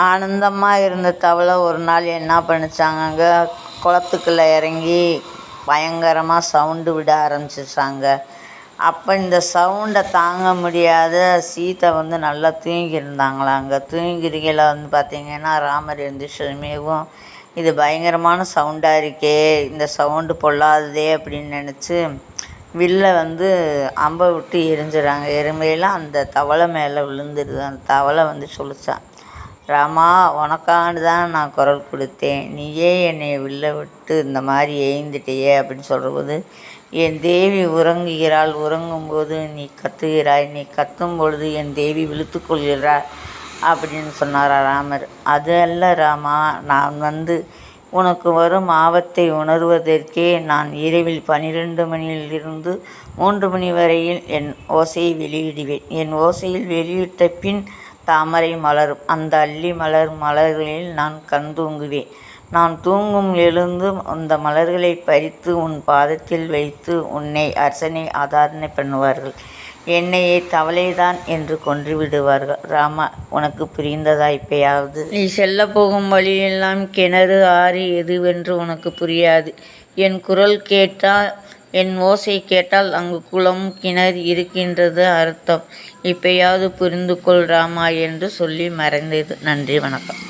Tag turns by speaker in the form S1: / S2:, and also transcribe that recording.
S1: ஆனந்தமாக இருந்த தவளை ஒரு நாள் என்ன பண்ணிச்சாங்கங்க, குளத்துக்குள்ளே இறங்கி பயங்கரமாக சவுண்டு விட ஆரம்பிச்சிச்சாங்க. அப்போ இந்த சவுண்டை தாங்க முடியாத சீதை நல்லா தூங்கியிருந்தாங்களாங்க. தூங்கிருக்கையில் பார்த்திங்கன்னா ராமர் எழுந்திரிச்சதுமேவும் இது பயங்கரமான சவுண்டாக இருக்கே, இந்த சவுண்டு பொல்லாததே அப்படின்னு நினச்சி வில்லை அம்பை விட்டு எரிஞ்சிடறாங்க. எறும்பையில் அந்த தவளை மேலே விழுந்துடுது. அந்த தவளை சொல்லிச்சான், ராமா, உனக்காண்டு தான் நான் குரல் கொடுத்தேன், நீயே என்னை வில்லை விட்டு இந்த மாதிரி ஏய்ந்துட்டியே அப்படின்னு சொல்கிறபோது, என் தேவி உறங்குகிறாள், உறங்கும்போது நீ கத்துகிறாய், நீ கத்தும் பொழுது என் தேவி விழுத்து கொள்கிறாள் அப்படின்னு சொன்னார் ராமர். அது அல்ல ராமா, நான் உனக்கு வரும் ஆபத்தை உணர்வதற்கே நான் இரவில் 12 மணியிலிருந்து 3 மணி வரையில் என் ஓசையை வெளியிடுவேன். என் ஓசையில் வெளியிட்ட பின் தாமரை மலரும். அந்த அள்ளி மலர்களில் நான் கண் தூங்குவேன். நான் தூங்கும் எழுந்து அந்த மலர்களை பறித்து உன் பாதத்தில் வைத்து உன்னை அர்ச்சனை ஆதாரணை பண்ணுவார்கள். என்னையே தவளைதான் என்று கொன்று விடுவார்கள். ராமா, உனக்கு புரிந்ததா இப்பயாவது? நீ செல்ல போகும் வழியெல்லாம் கிணறு, ஆறு எதுவென்று உனக்கு புரியாது. என் குரல் கேட்டால், என் ஓசை கேட்டால் அங்கு குளம், கிணறு இருக்கின்றது அர்த்தம். இப்பயாவது புரிந்து கொள் ராமா என்று சொல்லி மறைந்தது. நன்றி, வணக்கம்.